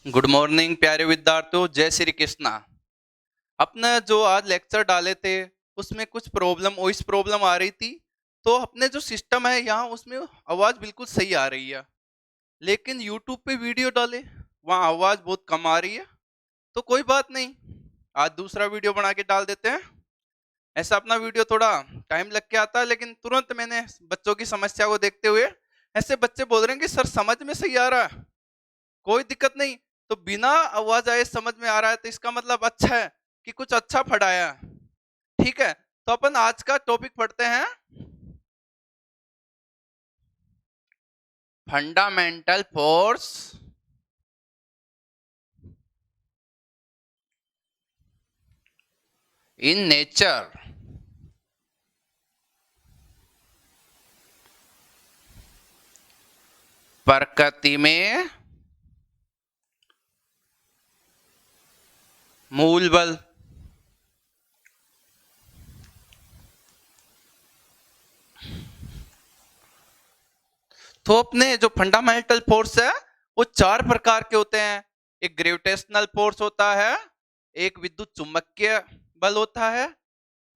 Good morning प्यारे विद्यार्थियों, जय श्री कृष्णा। अपने जो आज लेक्चर डाले थे उसमें कुछ प्रॉब्लम वॉइस प्रॉब्लम आ रही थी। तो अपने जो सिस्टम है यहाँ उसमें आवाज बिल्कुल सही आ रही है, लेकिन यूट्यूब पे वीडियो डाले वहाँ आवाज बहुत कम आ रही है। तो कोई बात नहीं, आज दूसरा वीडियो बना के डाल देते हैं। ऐसा अपना वीडियो थोड़ा टाइम लग के आता है, लेकिन तुरंत मैंने बच्चों की समस्या को देखते हुए, ऐसे बच्चे बोल रहे हैं कि सर समझ में सही आ रहा है, कोई दिक्कत नहीं। तो बिना आवाज आए समझ में आ रहा है तो इसका मतलब अच्छा है कि कुछ अच्छा पढ़ाया है। ठीक है, तो अपन आज का टॉपिक पढ़ते हैं, फंडामेंटल फोर्स इन नेचर। प्रकृति में मूल बल। तो अपने जो फंडामेंटल फोर्स है वो चार प्रकार के होते हैं। एक ग्रेविटेशनल फोर्स होता है, एक विद्युत चुंबकीय बल होता है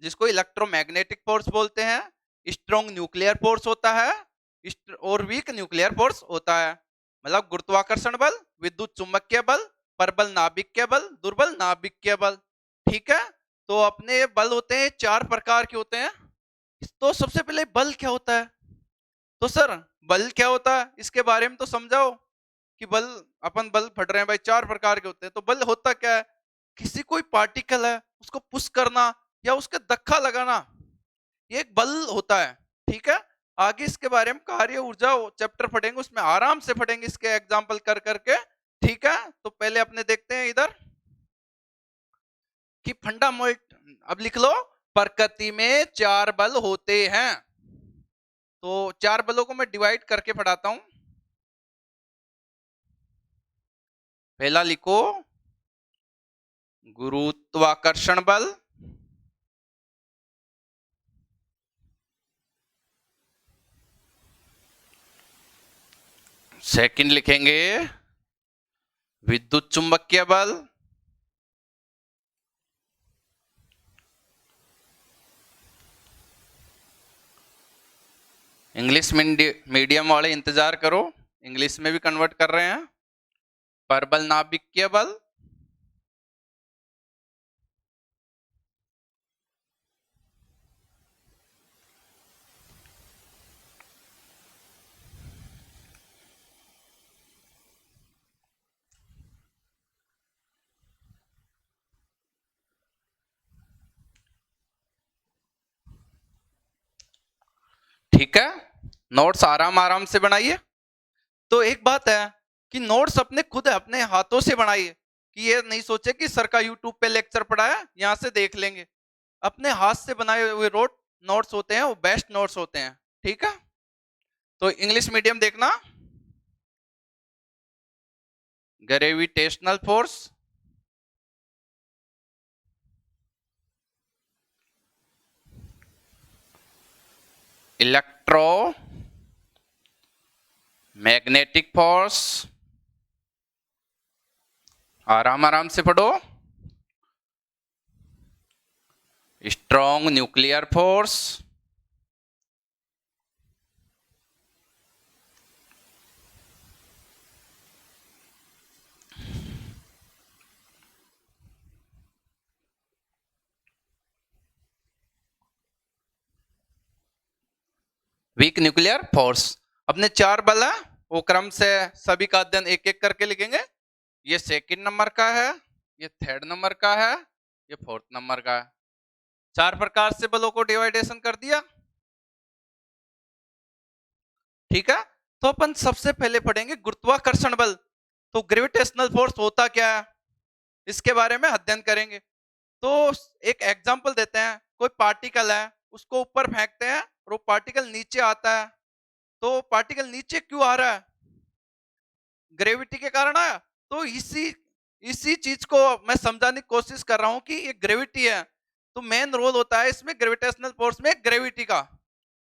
जिसको इलेक्ट्रोमैग्नेटिक फोर्स बोलते हैं, स्ट्रॉन्ग न्यूक्लियर फोर्स होता है और वीक न्यूक्लियर फोर्स होता है। मतलब गुरुत्वाकर्षण बल, विद्युत चुंबकीय बल, प्रबल नाभिकीय बल, दुर्बल नाभिकीय बल। ठीक है, तो अपने बल होते हैं चार प्रकार के होते हैं। तो सबसे पहले बल क्या होता है? तो सर बल क्या होता है इसके बारे में तो समझाओ कि बल, अपन बल पढ़ रहे हैं भाई, चार प्रकार के होते हैं। तो बल होता क्या है? किसी कोई पार्टिकल है उसको पुश करना या उसके धक्का लगाना, ये एक बल होता है। ठीक है, आगे इसके बारे में कार्य ऊर्जा चैप्टर पढ़ेंगे, उसमें आराम से पढ़ेंगे इसके एग्जाम्पल कर करके। ठीक है, तो पहले अपने देखते हैं इधर कि फंडामेंटल, अब लिख लो, प्रकृति में चार बल होते हैं। तो चार बलों को मैं डिवाइड करके पढ़ाता हूं। पहला लिखो गुरुत्वाकर्षण बल, सेकंड लिखेंगे विद्युत चुंबकीय बल, इंग्लिश मीडियम वाले इंतजार करो, इंग्लिश में भी कन्वर्ट कर रहे हैं। प्रबल नाभिकीय बल, ठीक है, नोट्स आराम आराम से बनाइए। तो एक बात है कि नोट्स अपने खुद अपने हाथों से बनाइए, कि ये नहीं सोचे कि सर का यूट्यूब पे लेक्चर पढ़ा है यहां से देख लेंगे। अपने हाथ से बनाए हुए नोट्स होते हैं वो बेस्ट नोट्स होते हैं। ठीक है, तो इंग्लिश मीडियम देखना, gravitational force, electro magnetic force, आराम आराम से पढ़ो, strong nuclear force, weak nuclear force. अपने चार बल है, वो क्रम से सभी का अध्ययन एक एक करके लिखेंगे। ये सेकंड नंबर का है, ये थर्ड नंबर का है, ये फोर्थ नंबर का है। चार प्रकार से बलों को डिवाइडेशन कर दिया। ठीक है, तो अपन सबसे पहले पढ़ेंगे गुरुत्वाकर्षण बल। तो ग्रेविटेशनल फोर्स होता क्या है इसके बारे में अध्ययन करेंगे। तो एक एग्जांपल देते हैं, कोई पार्टिकल है उसको ऊपर फेंकते हैं और वो पार्टिकल नीचे आता है। तो पार्टिकल नीचे क्यों आ रहा है? ग्रेविटी के कारण आया। तो इसी इसी चीज को मैं समझाने की कोशिश कर रहा हूं कि ये ग्रेविटी है। तो मेन रोल होता है इसमें ग्रेविटेशनल फोर्स में ग्रेविटी का।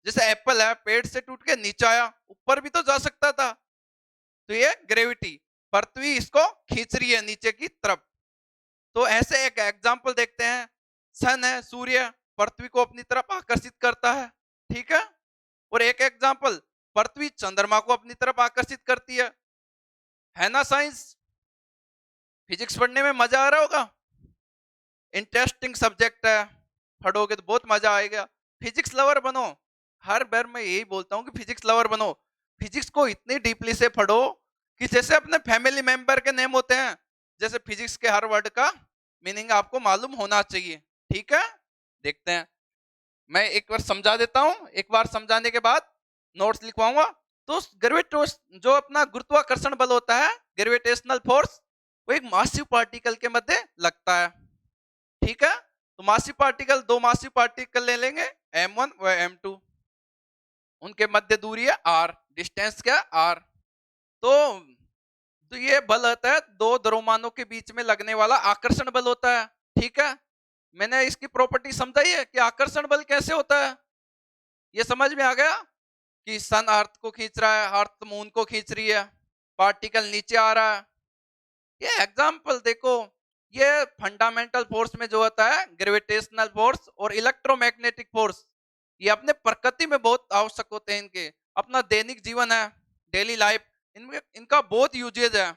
जैसे एप्पल है, पेड़ से टूट के नीचे आया, ऊपर भी तो जा सकता था। तो ये ग्रेविटी। पृथ्वी इसको खींच रही है नीचे की तरफ। तो ऐसे एक एग्जाम्पल देखते हैं, सन है, सूर्य पृथ्वी को अपनी तरफ आकर्षित करता है, ठीक है। और एक एग्जाम्पल, पृथ्वी चंद्रमा को अपनी तरफ आकर्षित करती है ना। साइंस फिजिक्स पढ़ने में मजा आ रहा होगा, इंटरेस्टिंग सब्जेक्ट है, पढ़ोगे तो बहुत मजा आएगा। फिजिक्स लवर बनो, हर बार मैं यही बोलता हूँ कि फिजिक्स लवर बनो। फिजिक्स को इतनी डीपली से पढ़ो कि जैसे अपने फैमिली मेंबर के नेम होते हैं, जैसे फिजिक्स के हर वर्ड का मीनिंग आपको मालूम होना चाहिए, ठीक है। देखते हैं, मैं एक बार समझा देता हूँ, एक बार समझाने के बाद नोट्स लिखवाऊंगा। तो जो अपना गुरुत्वाकर्षण बल होता है, ग्रेविटेशनल फोर्स, वो एक मासिव पार्टिकल के मध्य लगता है, ठीक है। तो मासिव पार्टिकल, दो मासिव पार्टिकल ले लेंगे, m1 व m2, उनके मध्य दूरी है r, डिस्टेंस क्या r। तो ये बल होता है दो द्रव्यमानों के बीच में लगने वाला आकर्षण बल होता है, ठीक है। मैंने इसकी प्रॉपर्टी समझाई है कि आकर्षण बल कैसे होता है, ये समझ में आ गया कि सन अर्थ को खींच रहा है, अर्थ मून को खींच रही है, पार्टिकल नीचे आ रहा है। ये एग्जाम्पल देखो, ये फंडामेंटल फोर्स में जो होता है ग्रेविटेशनल फोर्स और इलेक्ट्रोमैग्नेटिक फोर्स, ये अपने प्रकृति में बहुत आवश्यक होते हैं इनके। अपना दैनिक जीवन है, डेली लाइफ, इनमें इनका बहुत यूजेज है।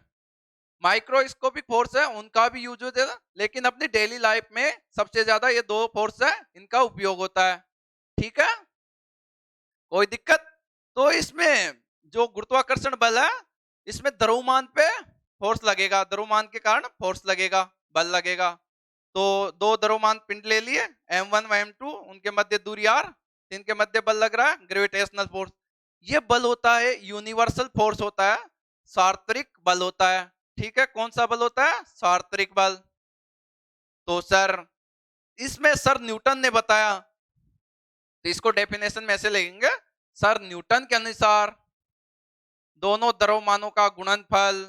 माइक्रोस्कोपिक फोर्स है, उनका भी यूजेज है, लेकिन अपनी डेली लाइफ में सबसे ज्यादा ये दो फोर्स है, इनका उपयोग होता है, ठीक है। कोई दिक्कत? तो इसमें जो गुरुत्वाकर्षण बल है, इसमें द्रव्यमान पे फोर्स लगेगा, द्रव्यमान के कारण फोर्स लगेगा, बल लगेगा। तो दो द्रव्यमान पिंड ले लिए, m1 व m2, उनके मध्य दूरी r, इनके मध्य बल लग रहा है ग्रेविटेशनल फोर्स। ये बल होता है यूनिवर्सल फोर्स होता है, सार्वत्रिक बल होता है, ठीक है। कौन सा बल होता है? सार्वत्रिक बल। तो सर इसमें सर न्यूटन ने बताया, तो इसको डेफिनेशन में ऐसे लिखेंगे, सर न्यूटन के अनुसार दोनों द्रव्यमानों का गुणनफल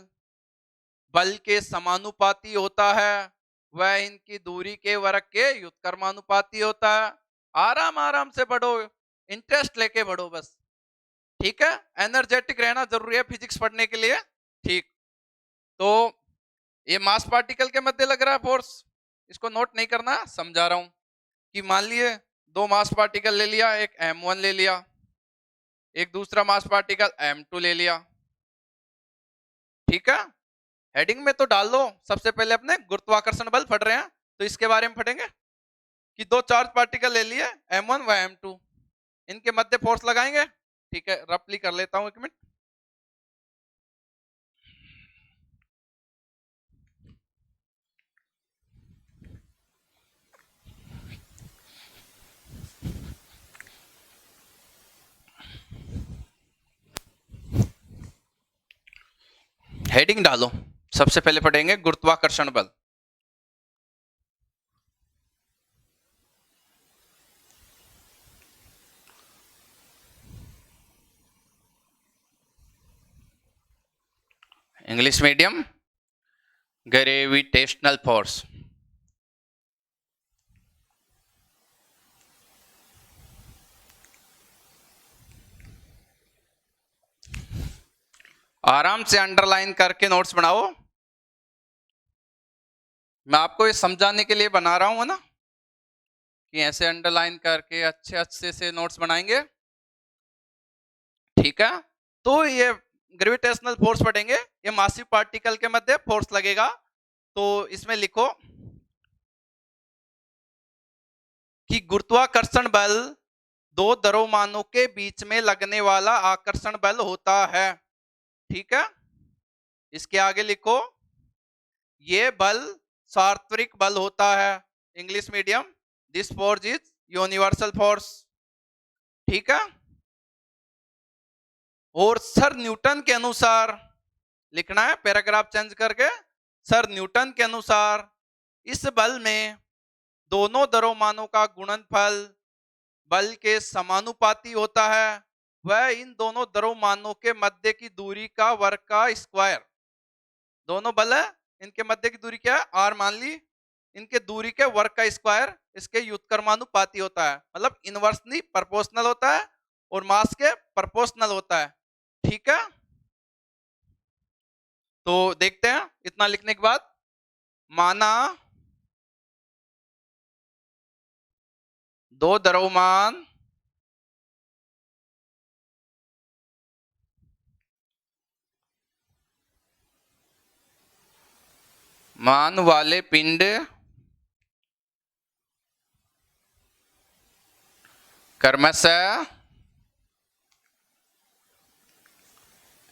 बल के समानुपाती होता है, वह इनकी दूरी के वर्ग के व्युत्क्रमानुपाती होता है। आराम आराम से पढ़ो, इंटरेस्ट लेके पढ़ो बस, ठीक है। एनर्जेटिक रहना जरूरी है फिजिक्स पढ़ने के लिए, ठीक। तो ये मास पार्टिकल के मध्य लग रहा है फोर्स, इसको नोट नहीं करना, समझा रहा हूं कि मान लिए दो मास पार्टिकल ले लिया, एक m1 ले लिया, एक दूसरा मास पार्टिकल m2 ले लिया, ठीक है। हेडिंग में तो डाल दो, सबसे पहले अपने गुरुत्वाकर्षण बल पढ़ रहे हैं तो इसके बारे में पढ़ेंगे कि दो चार्ज पार्टिकल ले लिए, m1 व m2, इनके मध्य फोर्स लगाएंगे, ठीक है। रफली कर लेता हूं, एक मिनट। हेडिंग डालो, सबसे पहले पढ़ेंगे गुरुत्वाकर्षण बल। English medium, gravitational force. आराम से अंडरलाइन करके नोट्स बनाओ, मैं आपको ये समझाने के लिए बना रहा हूं ना, कि ऐसे अंडरलाइन करके अच्छे अच्छे से नोट्स बनाएंगे, ठीक है। तो ये ग्रेविटेशनल फोर्स पढ़ेंगे, ये मासिव पार्टिकल के मध्य फोर्स लगेगा। तो इसमें लिखो कि गुरुत्वाकर्षण बल दो द्रव्यमानों के बीच में लगने वाला आकर्षण बल होता है, ठीक है। इसके आगे लिखो, ये बल सार्वत्रिक बल होता है, English medium, this force is universal force, ठीक है। और सर न्यूटन के अनुसार लिखना है, पैराग्राफ चेंज करके, सर न्यूटन के अनुसार इस बल में दोनों द्रव्यमानों का गुणनफल बल के समानुपाती होता है, वह इन दोनों द्रव्यमानों के मध्य की दूरी का वर्ग का स्क्वायर। दोनों बल है, इनके मध्य की दूरी क्या है? r मान ली, इनके दूरी के वर्ग का स्क्वायर इसके व्युत्क्रमानुपाती होता है, मतलब इनवर्सली प्रोपोर्शनल होता है और मास के प्रोपोर्शनल होता है, ठीक है। तो देखते हैं इतना लिखने के बाद, माना दो द्रव्यमान मान वाले पिंड क्रमशः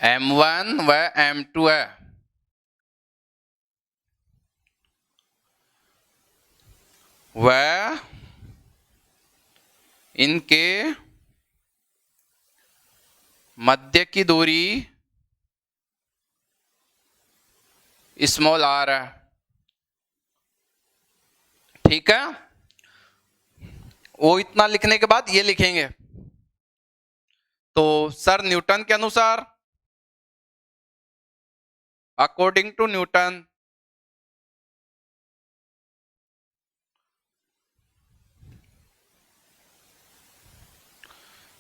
M1 व M2 है। वह इनके मध्य की दूरी स्मॉल r है। ठीक है, वो इतना लिखने के बाद ये लिखेंगे, तो सर न्यूटन के अनुसार, अकॉर्डिंग टू न्यूटन,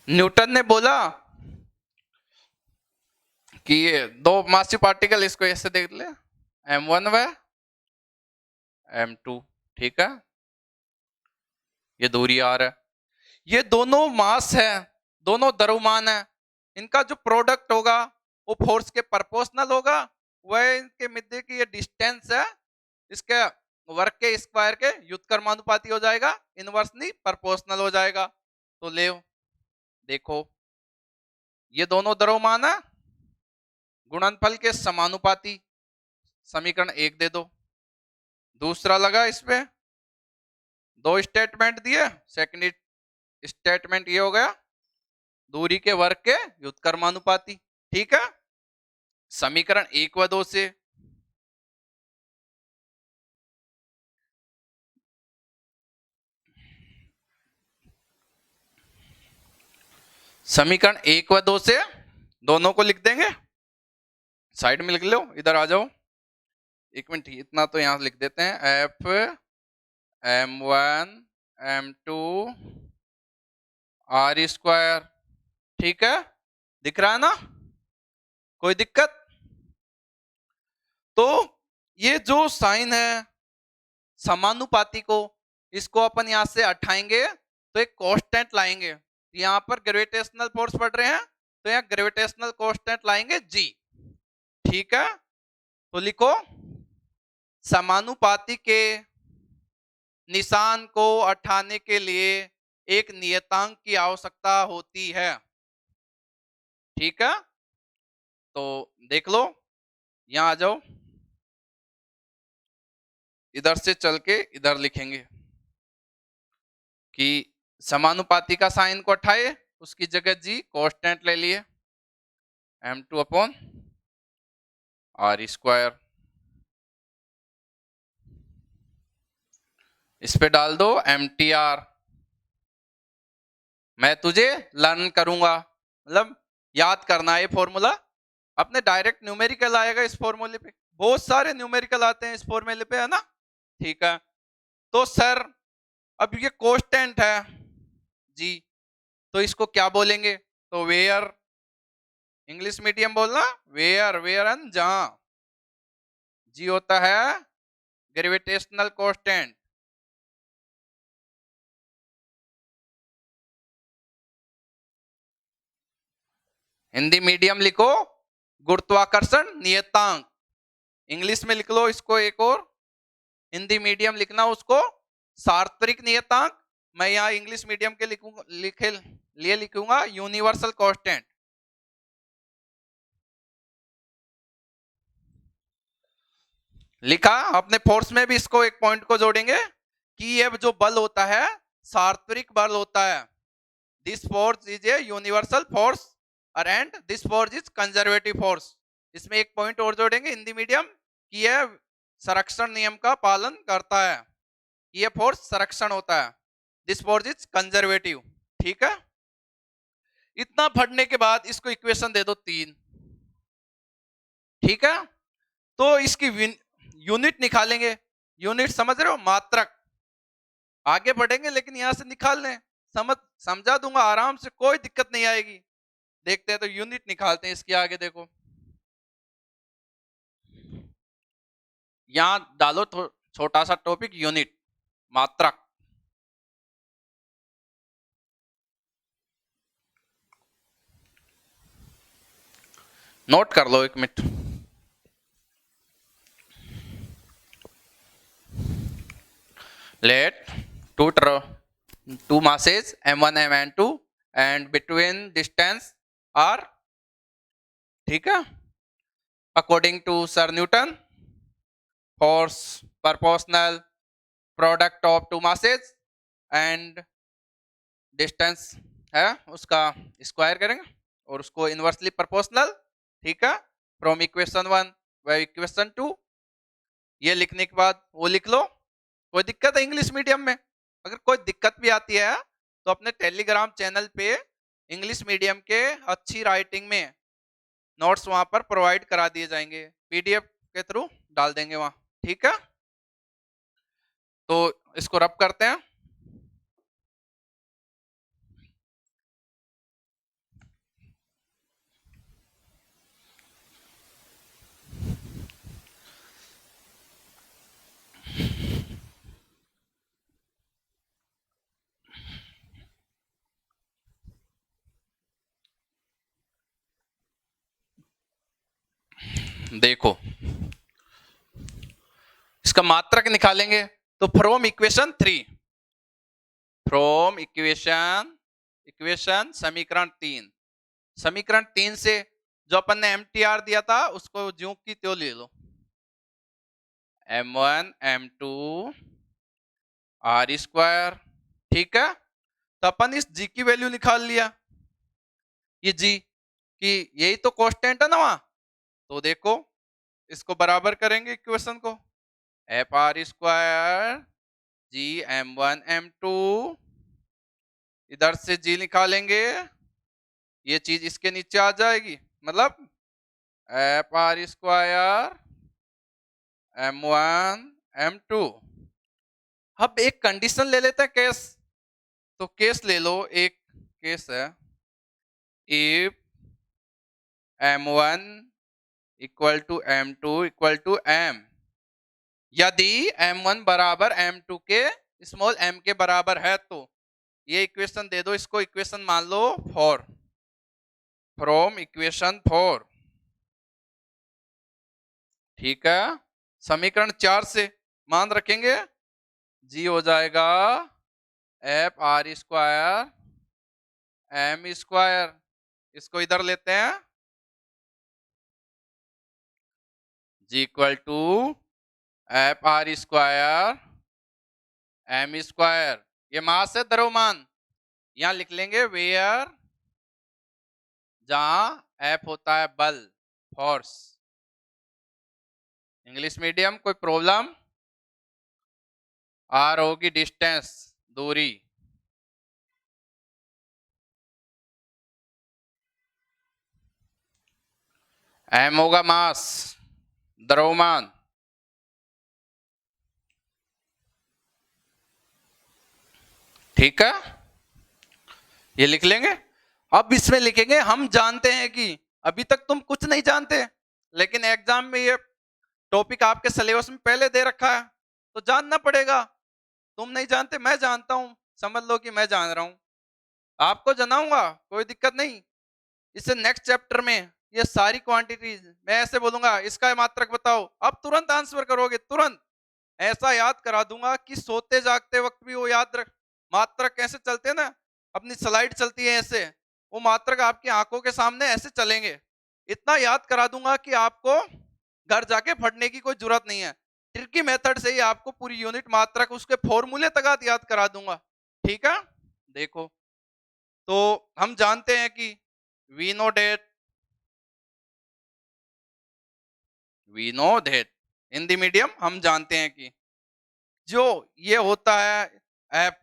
न्यूटन ने बोला कि ये दो मासिव पार्टिकल, इसको ऐसे देख ले, M1 व M2। ठीक है, ये दूरी r है, ये दोनों मास है, दोनों द्रव्यमान है, इनका जो प्रोडक्ट होगा वो फोर्स के प्रोपोर्शनल होगा, वह इनके मध्य की ये डिस्टेंस है, इसके वर्क के स्क्वायर के व्युत्क्रमानुपाती हो जाएगा, इनवर्सली प्रोपोर्शनल हो जाएगा। तो ले देखो, ये दोनों द्रव्यमान है, गुणनफल के समानुपाती, समीकरण 1 दे दो। दूसरा लगा इस पे, दो स्टेटमेंट दिए, सेकंड स्टेटमेंट ये हो गया दूरी के वर्ग के व्युत्क्रमानुपाती। ठीक है, समीकरण 1 व 2 से समीकरण 1 व 2 से दोनों को लिख देंगे, साइड में लिख लो, इधर आ जाओ, एक मिनट, इतना तो यहां लिख देते हैं, F M1 M2 R square. ठीक है, दिख रहा है ना, कोई दिक्कत? तो ये जो साइन है समानुपाती को, इसको अपन यहां से हटाएंगे तो एक कांस्टेंट लाएंगे, यहां पर ग्रेविटेशनल फोर्स पढ़ रहे हैं तो यहाँ ग्रेविटेशनल कांस्टेंट लाएंगे G। ठीक है, तो लिखो, समानुपाती के निशान को हटाने के लिए एक नियतांक की आवश्यकता होती है। ठीक है, तो देख लो, यहां आ जाओ, इधर से चल के इधर लिखेंगे कि समानुपाती का साइन को हटाए, उसकी जगह जी कांस्टेंट ले लिए, M2 अपॉन R स्क्वायर, इस पे डाल दो MTR। मैं तुझे लर्न करूंगा, मतलब याद करना है, ये फॉर्मूला अपने डायरेक्ट न्यूमेरिकल आएगा इस फॉर्मूले पे, बहुत सारे न्यूमेरिकल आते हैं इस फॉर्मूले पे, है ना। ठीक है, तो सर अब ये कांस्टेंट है जी, तो इसको क्या बोलेंगे? तो वेयर, इंग्लिश मीडियम बोलना, वेयर, वेयर एंड जहां, जी होता है ग्रेविटेशनल कांस्टेंट। हिंदी मीडियम लिखो गुरुत्वाकर्षण नियतांक, इंग्लिश में लिख लो इसको एक और, हिंदी मीडियम लिखना उसको सार्वत्रिक नियतांक, मैं यहाँ इंग्लिश मीडियम के लिए लिखूंगा यूनिवर्सल कांस्टेंट। लिखा, अपने फोर्स में भी इसको एक पॉइंट को जोड़ेंगे कि ये जो बल होता है सार्वत्रिक बल होता है, this force is a universal force and this force is conservative force. इसमें एक पॉइंट और जोड़ेंगे हिंदी मीडियम कि यह संरक्षण नियम का पालन करता है, ये फोर्स संरक्षण होता है, दिस फोर्स इज कंजर्वेटिव। ठीक है, इतना पढ़ने के बाद इसको इक्वेशन दे दो 3। ठीक है, तो इसकी यूनिट निकालेंगे, यूनिट समझ रहे हो, मात्रक, आगे बढ़ेंगे लेकिन यहां से निकाल लें, समझा दूंगा आराम से, कोई दिक्कत नहीं आएगी। देखते हैं, तो यूनिट निकालते हैं इसके आगे, देखो यहां डालो छोटा सा टॉपिक यूनिट, मात्रक। नोट कर लो 1 minute. Let two masses m1 and m2 and between distance r, ठीक है, according to Sir Newton, force proportional product of two masses and distance है उसका स्क्वायर करेंगे और उसको इनवर्सली प्रोपोर्शनल, ठीक है, फ्रॉम इक्वेशन 1 व इक्वेशन 2। ये लिखने के बाद वो लिख लो। कोई दिक्कत है इंग्लिश मीडियम में? अगर कोई दिक्कत भी आती है तो अपने टेलीग्राम चैनल पे इंग्लिश मीडियम के अच्छी राइटिंग में नोट्स वहां पर प्रोवाइड करा दिए जाएंगे, पीडीएफ के थ्रू डाल देंगे वहां, ठीक है। तो इसको रब करते हैं। देखो इसका मात्रक निकालेंगे तो फ्रॉम इक्वेशन 3, फ्रॉम इक्वेशन समीकरण 3 से जो अपन ने एमटीआर दिया था उसको ज्यों की त्यों ले लो, m1 m2 r स्क्वायर, ठीक है। तो अपन इस g की वैल्यू निकाल लिया, ये g की यही तो कांस्टेंट है ना वहां। तो देखो इसको बराबर करेंगे इक्वेशन को, एफ आर स्क्वायर जी m1 m2, इधर से g निकालेंगे, ये चीज इसके नीचे आ जाएगी, मतलब F R square m1 m2। अब एक कंडीशन ले लेते हैं केस, तो केस ले लो, एक केस है if m1 equal to m2 equal to m, यदि m1 बराबर m2 के स्मॉल m के बराबर है तो ये इक्वेशन दे दो, इसको इक्वेशन मान लो 4, फ्रॉम इक्वेशन 4, ठीक है। समीकरण 4 से मान रखेंगे, जी हो जाएगा F R square M square, इसको इधर लेते हैं, G equal to F R square M square, ये मास है द्रव्यमान, यहां लिख लेंगे वेयर, जहां एफ होता है बल, फोर्स। इंग्लिश मीडियम कोई प्रॉब्लम? आर होगी डिस्टेंस, दूरी, एम होगा मास, द्रव्यमान, ठीक है, ये लिख लेंगे। अब इसमें लिखेंगे, हम जानते हैं कि अभी तक तुम कुछ नहीं जानते, लेकिन एग्जाम में ये टॉपिक आपके सिलेबस में पहले दे रखा है तो जानना पड़ेगा। तुम नहीं जानते, मैं जानता हूं, समझ लो कि मैं जान रहा हूं, आपको जनाऊंगा, कोई दिक्कत नहीं। इससे नेक्स्ट चैप्टर में ये सारी क्वांटिटीज मैं ऐसे बोलूंगा, इसका मात्रक बताओ, अब तुरंत आंसर करोगे, तुरंत ऐसा याद करा दूंगा कि सोते जागते वक्त भी वो याद रख। मात्रक कैसे चलते हैं ना, अपनी स्लाइड चलती है ऐसे, वो मात्रक आपकी आंखों के सामने ऐसे चलेंगे। इतना याद करा दूंगा कि आपको घर जाके पढ़ने की कोई जरूरत नहीं है, ट्रिकी मेथड से ही आपको पूरी यूनिट मात्रक उसके फॉर्मूले तक याद करा दूंगा, ठीक है। देखो तो हम जानते हैं कि we know that Hindi medium हम जानते हैं कि जो ये होता है एफ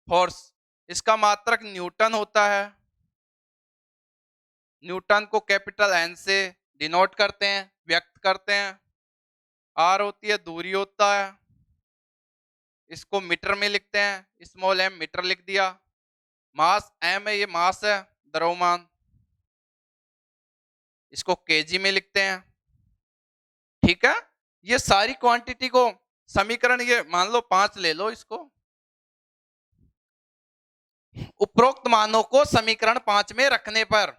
फोर्स, इसका मात्रक न्यूटन होता है, न्यूटन को कैपिटल एन से डिनोट करते हैं, व्यक्त करते हैं। आर होती है दूरी होता है, इसको मीटर में लिखते हैं, स्मॉल एम मीटर लिख दिया। मास एम है, ये मास है द्रव्यमान, इसको केजी में लिखते हैं, ठीक है। ये सारी क्वांटिटी को समीकरण, ये मान लो 5 ले लो इसको, उपरोक्त मानों को समीकरण 5 में रखने पर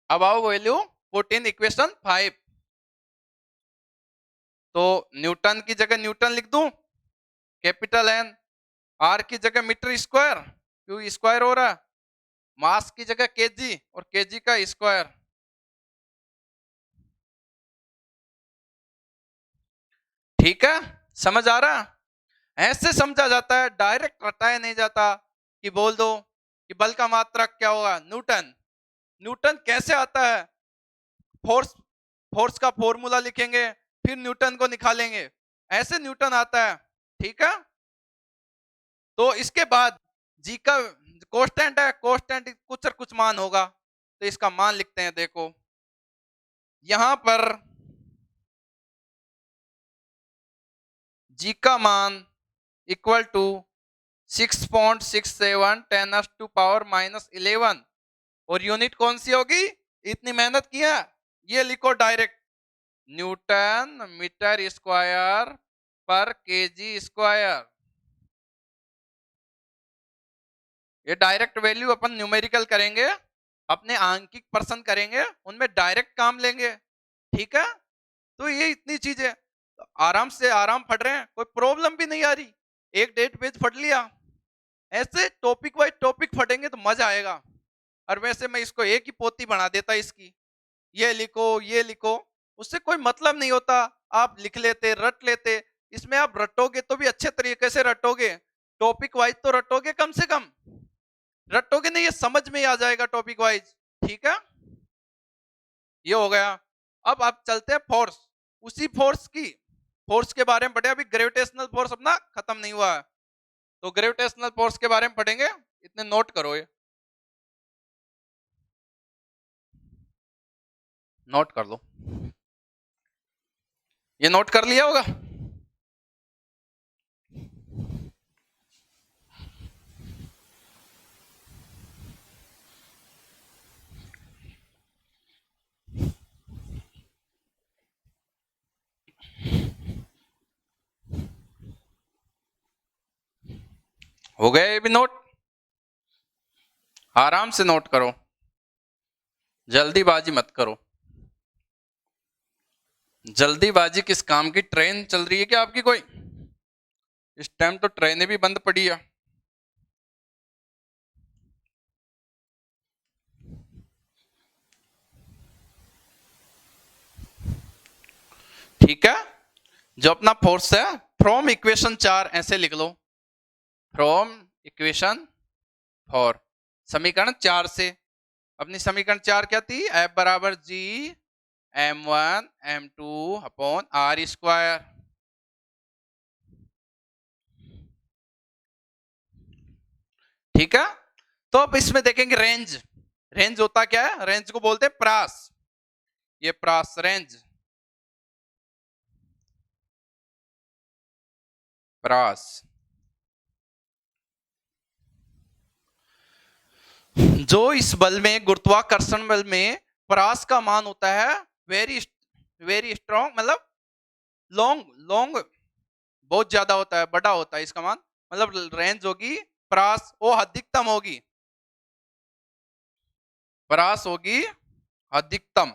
अब आओ वैल्यू पुट इन इक्वेशन 5। तो न्यूटन की जगह न्यूटन लिख दूं, कैपिटल एन, आर की जगह मीटर स्क्वायर, क्यों स्क्वायर हो रहा है, मास की जगह केजी और केजी का स्क्वायर। ठीक है, समझ आ रहा, ऐसे समझा जाता है, डायरेक्ट रटाया नहीं जाता कि बोल दो कि बल का मात्रक क्या होगा, न्यूटन। न्यूटन कैसे आता है, फोर्स, फोर्स का फॉर्मूला लिखेंगे फिर न्यूटन को निकालेंगे, ऐसे न्यूटन आता है। ठीक है, तो इसके बाद जी का कांस्टेंट है, कांस्टेंट कुछ और कुछ मान होगा, तो इसका मान लिखते हैं। देखो यहां पर जी का मान इक्वल टू 6.67 10⁻⁻11 और यूनिट कौन सी होगी, इतनी मेहनत किया, ये लिखो डायरेक्ट, न्यूटन मीटर स्क्वायर पर केजी स्क्वायर। ये डायरेक्ट वैल्यू अपन न्यूमेरिकल करेंगे, अपने आंकिक प्रश्न करेंगे, उनमें डायरेक्ट काम लेंगे। ठीक है, तो ये इतनी चीजें आराम से आराम पढ़ रहे हैं, कोई प्रॉब्लम भी नहीं आ रही, 1-1.5 पेज पढ़ लिया। ऐसे टॉपिक वाइज टॉपिक पढ़ेंगे तो मजा आएगा। और वैसे मैं इसको एक ही पोथी बना देता इसकी, ये लिखो ये लिखो, उससे कोई मतलब नहीं होता। आप लिख लेते, रट लेते, इसमें आप रटोगे तो भी अच्छे तरीके से रटोगे, टॉपिक वाइज तो रटोगे, कम से कम रटोगे नहीं, ये समझ में आ जाएगा टॉपिक वाइज। ठीक है, ये हो गया। अब आप चलते हैं फोर्स, उसी फोर्स के बारे में पढ़े, अभी ग्रेविटेशनल फोर्स अपना खत्म नहीं हुआ है, तो ग्रेविटेशनल फोर्स के बारे में पढ़ेंगे, इतने नोट करो, ये नोट कर लो, ये नोट कर लिया होगा। हो गया ये भी नोट, आराम से नोट करो, जल्दीबाजी मत करो। जल्दीबाजी किस काम की, ट्रेन चल रही है क्या आपकी कोई, इस टाइम तो ट्रेनें भी बंद पड़ी है। ठीक है, जो अपना फोर्स है, फ्रॉम इक्वेशन 4 ऐसे लिख लो, फ्रॉम इक्वेशन 4, समीकरण 4 से, अपनी समीकरण 4 क्या थी, F बराबर जी m1 m2 upon are square. ठीक है, तो अब इसमें देखेंगे रेंज, रेंज होता क्या है, रेंज को बोलते हैं प्रास, ये प्रास रेंज, प्रास। जो इस बल में, गुरुत्वाकर्षण बल में प्रास का मान होता है वेरी वेरी स्ट्रॉन्ग, मतलब लॉन्ग लॉन्ग बहुत ज्यादा होता है, बड़ा होता है इसका मान, मतलब रेंज होगी प्रास वो अधिकतम होगी, प्रास होगी अधिकतम,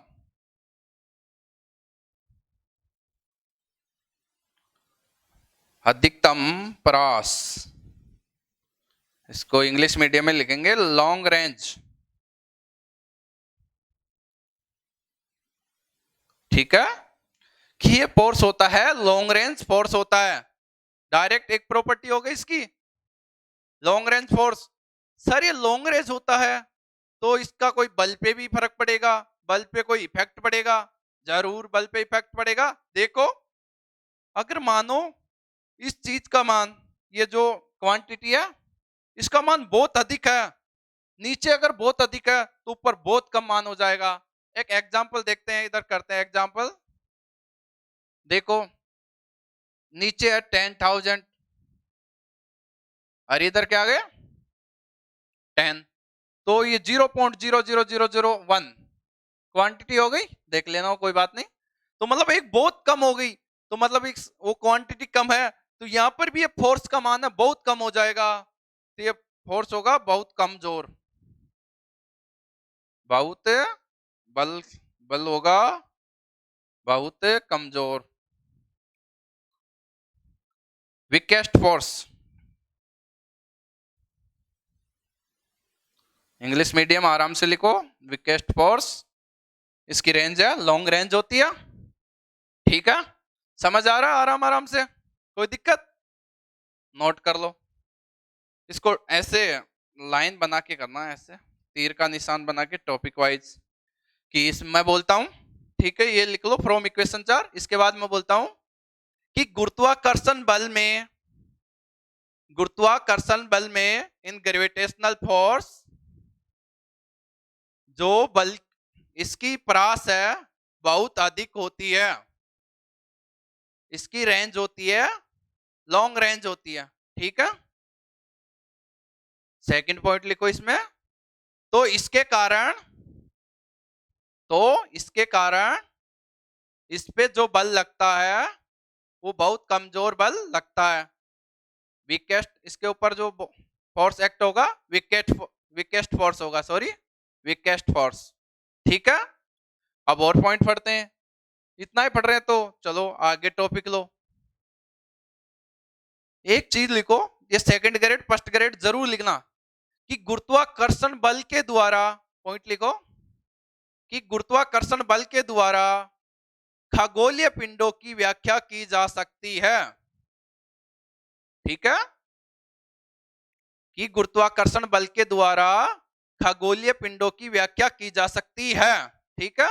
अधिकतम प्रास, इसको इंग्लिश मीडियम में लिखेंगे लॉन्ग रेंज। ठीक है, कि ये फोर्स होता है लॉन्ग रेंज फोर्स होता है, डायरेक्ट एक प्रॉपर्टी हो गई इसकी, लॉन्ग रेंज फोर्स। सर ये लॉन्ग रेंज होता है तो इसका कोई बल पे भी फर्क पड़ेगा, बल पे कोई इफेक्ट पड़ेगा, जरूर बल पे इफेक्ट पड़ेगा। देखो अगर मानो इस चीज का मान, ये जो क्वांटिटी है इसका मान बहुत अधिक है, नीचे अगर बहुत अधिक है तो ऊपर बहुत कम मान हो जाएगा। एक एग्जांपल देखते हैं, इधर करते हैं एग्जांपल, देखो नीचे है 10,000 और इधर क्या आ गया 10, तो ये 0.00001 क्वांटिटी हो गई, देख लेना कोई बात नहीं, तो मतलब एक बहुत कम हो गई, तो मतलब वो क्वांटिटी कम है, तो यहां पर भी ये फोर्स का मान है बहुत कम हो जाएगा, तो ये फोर्स होगा बहुत कमजोर, बहुत बल बल होगा बहुत कमजोर, वीकेस्ट फोर्स। इंग्लिश मीडियम आराम से लिखो, वीकेस्ट फोर्स, इसकी रेंज है लॉन्ग रेंज होती है, ठीक है, समझ आ रहा है आराम आराम से, कोई दिक्कत? नोट कर लो इसको, ऐसे लाइन बना के करना है, ऐसे तीर का निशान बना के टॉपिक वाइज, कि इस मैं बोलता हूं, ठीक है, ये लिख लो फ्रॉम इक्वेशन 4, इसके बाद मैं बोलता हूं कि गुरुत्वाकर्षण बल में इन ग्रेविटेशनल फोर्स, जो बल इसकी परास है बहुत अधिक होती है, इसकी रेंज होती है लॉन्ग रेंज होती है, ठीक है, सेकंड पॉइंट लिखो इसमें, तो इसके कारण इस पे जो बल लगता है वो बहुत कमजोर बल लगता है, वीकेस्ट, इसके ऊपर जो फोर्स एक्ट होगा वीकेस्ट फोर्स होगा, सॉरी वीकेस्ट फोर्स, ठीक है। अब और पॉइंट पढ़ते हैं, इतना ही पढ़ रहे हैं तो चलो आगे टॉपिक लो। एक चीज लिखो, ये सेकंड ग्रेड फर्स्ट ग्रेड जरूर लिखना, कि गुरुत्वाकर्षण बल के द्वारा, पॉइंट लिखो कि गुरुत्वाकर्षण बल के द्वारा खगोलीय पिंडों की व्याख्या की जा सकती है, ठीक है, कि गुरुत्वाकर्षण बल के द्वारा खगोलीय पिंडों की व्याख्या की जा सकती है, ठीक है,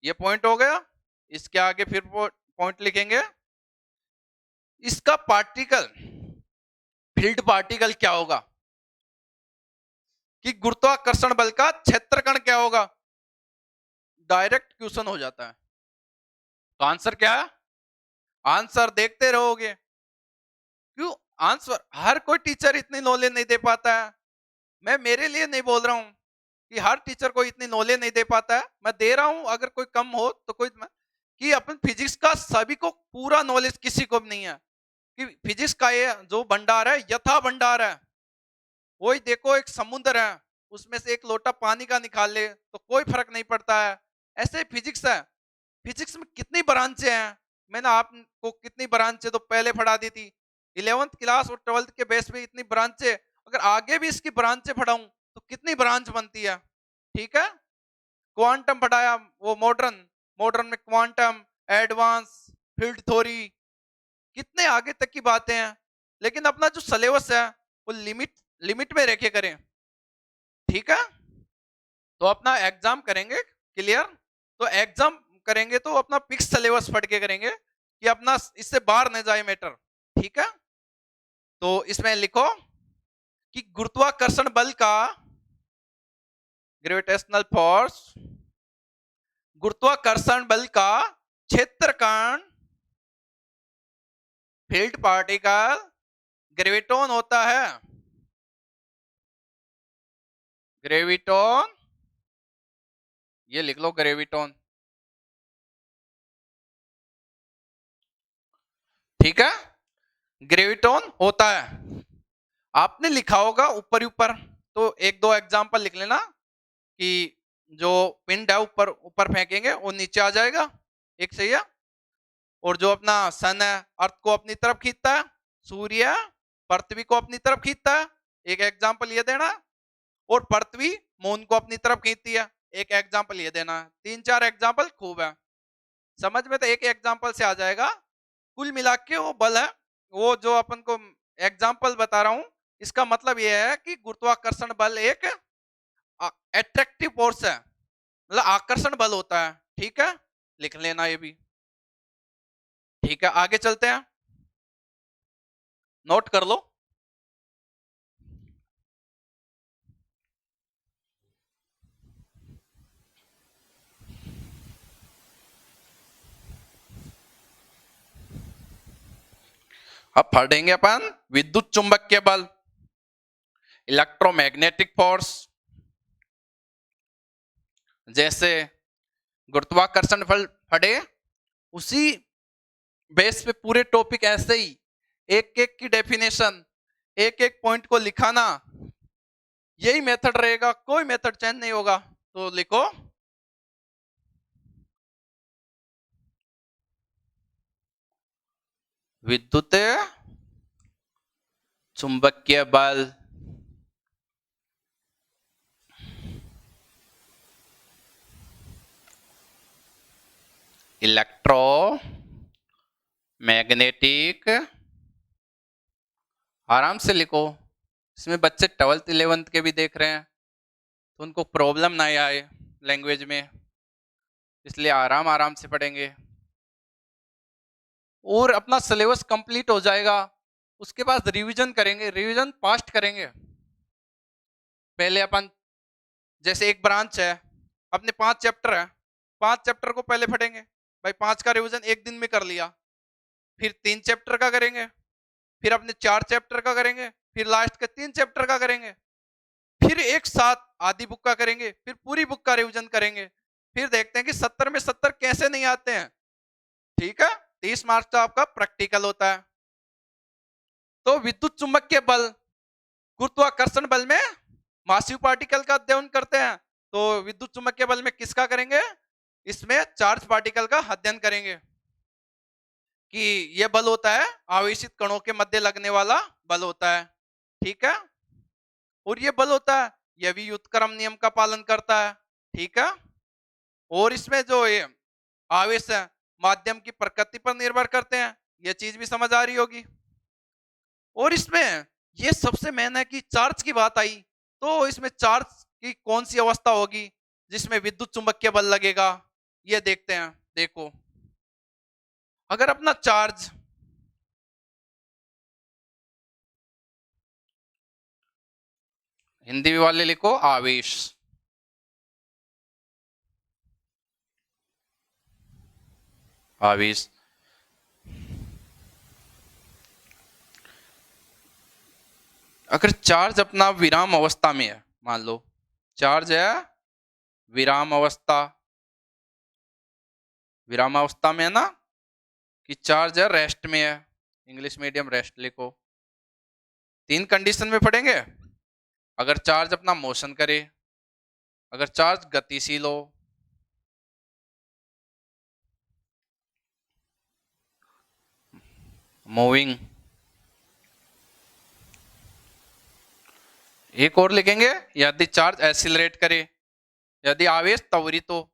ये पॉइंट हो गया। इसके आगे फिर पॉइंट लिखेंगे, इसका पार्टिकल फील्ड पार्टिकल क्या होगा, कि गुरुत्वाकर्षण बल का क्षेत्रकण क्या होगा, डायरेक्ट क्वेश्चन हो जाता है, तो आंसर क्या है, आंसर देखते रहोगे, क्यों आंसर हर कोई टीचर इतनी नॉलेज नहीं दे पाता है, मैं मेरे लिए नहीं बोल रहा हूं कि हर टीचर को इतनी नॉलेज नहीं दे पाता है, मैं दे रहा हूं, अगर कोई कम हो तो कोई, कि अपन फिजिक्स का सभी को पूरा नॉलेज किसी को भी नहीं है, कि फिजिक्स का ये जो भंडार है यथा भंडार है, वही देखो एक समुद्र है, उसमें से एक लोटा पानी का निकाल ले तो कोई फर्क नहीं पड़ता है, ऐसे फिजिक्स है, फिजिक्स में कितनी ब्रांचें हैं, मैंने आपको कितनी ब्रांचें तो पहले पढ़ा दी थी, 11th क्लास और 12th के बेस पे इतनी ब्रांचें, अगर आगे भी इसकी ब्रांचें पढ़ाऊं तो कितनी ब्रांच बनती है, ठीक है, क्वांटम पढ़ाया, वो मॉडर्न मॉडर्न में क्वांटम, एडवांस, फील्ड थ्योरी, कितने आगे तक की बातें हैं, लेकिन अपना जो सिलेबस है वो लिमिट लिमिट में रखे करें, ठीक है, तो अपना एग्जाम करेंगे क्लियर, तो एग्जाम करेंगे तो अपना फिक्स सिलेबस पढ़ के करेंगे, कि अपना इससे बाहर न जाए मैटर, ठीक है, तो इसमें लिखो कि गुरुत्वाकर्षण बल का, ग्रेविटेशनल फोर्स, गुरुत्वाकर्षण बल का क्षेत्रकण फील्ड पार्टिकल ग्रेविटोन होता है, ग्रेविटोन, ये लिख लो ग्रेविटोन, ठीक है, ग्रेविटोन होता है, आपने लिखा होगा ऊपर ऊपर, तो एक दो एग्जांपल लिख लेना, कि जो पिंड है ऊपर ऊपर फेंकेंगे वो नीचे आ जाएगा, एक सही है, और जो अपना सन है अर्थ को अपनी तरफ खींचता है, सूर्य पृथ्वी को अपनी तरफ खींचता है, एक एग्जांपल ये देना, और पृथ्वी मून को अपनी तरफ खींचती है, एक एग्जांपल ये देना, 3-4 एग्जांपल खूब है, समझ में तो एक एग्जांपल से आ जाएगा, कुल मिला के वो बल है, वो जो अपन को एग्जांपल बता रहा हूं, इसका मतलब ये है कि गुरुत्वाकर्षण बल एक अट्रैक्टिव फोर्स है, मतलब आकर्षण बल होता है, ठीक है, लिख लेना ये भी, ठीक है, आगे चलते हैं, नोट कर लो, अब पढ़ेंगे अपन विद्युत चुंबकीय बल, इलेक्ट्रोमैग्नेटिक फोर्स, जैसे गुरुत्वाकर्षण बल पढ़े, उसी बेस पे पूरे टॉपिक ऐसे ही एक एक की डेफिनेशन, एक एक पॉइंट को लिखाना, यही मेथड रहेगा, कोई मेथड चेंज नहीं होगा। तो लिखो विद्युत चुंबकीय बल इलेक्ट्रो मैग्नेटिक, आराम से लिखो। इसमें बच्चे 12th 11th के भी देख रहे हैं तो उनको प्रॉब्लम ना आए लैंग्वेज में, इसलिए आराम आराम से पढ़ेंगे और अपना सिलेबस कंप्लीट हो जाएगा। उसके बाद रिवीजन करेंगे, रिवीजन पास्ट करेंगे। पहले अपन जैसे एक ब्रांच है, अपने 5 चैप्टर है, 5 चैप्टर को पहले पढ़ेंगे भाई। 5 का रिवीजन एक दिन में कर लिया, फिर 3 चैप्टर का करेंगे, फिर अपने 4 चैप्टर का करेंगे, फिर लास्ट के 3 चैप्टर का करेंगे, फिर एक साथ आधी बुक का करेंगे, फिर पूरी बुक का रिवीजन करेंगे। फिर देखते हैं कि 70 में 70 कैसे नहीं आते हैं। ठीक है, 30 मार्क्स का आपका प्रैक्टिकल होता है। तो विद्युत चुंबकीय बल, गुरुत्वाकर्षण बल में मासिव पार्टिकल का अध्ययन करते हैं। तो विद्युत चुंबकीय बल में किसका करेंगे? इसमें चार्ज पार्टिकल का अध्ययन करेंगे कि यह बल होता है आवेशित कणों के मध्य लगने वाला बल होता है। ठीक है, और ये बल होता है यह भी व्युत्क्रम नियम का पालन करता है। ठीक है, और इसमें जो ये आवेश है माध्यम की प्रकृति पर निर्भर करते हैं, यह चीज भी समझ आ रही होगी। और इसमें ये सबसे मेन है कि चार्ज की बात आई, तो इसमें चार्ज की कौन सी अवस्था होगी जिसमें विद्युत चुंबकीय बल लगेगा, ये देखते हैं। देखो, अगर अपना चार्ज हिंदी वाले लिखो आवेश, आवेश अगर चार्ज अपना विराम अवस्था में है, मान लो चार्ज है विराम अवस्था, विराम अवस्था में है ना, कि चार्ज है रेस्ट में है, इंग्लिश मीडियम रेस्ट लिखो। 3 कंडीशन में पढ़ेंगे। अगर चार्ज अपना मोशन करे, अगर चार्ज गतिशील हो, मूविंग, एक और लिखेंगे यदि चार्ज एक्सीलरेट करे, यदि आवेश त्वरित हो।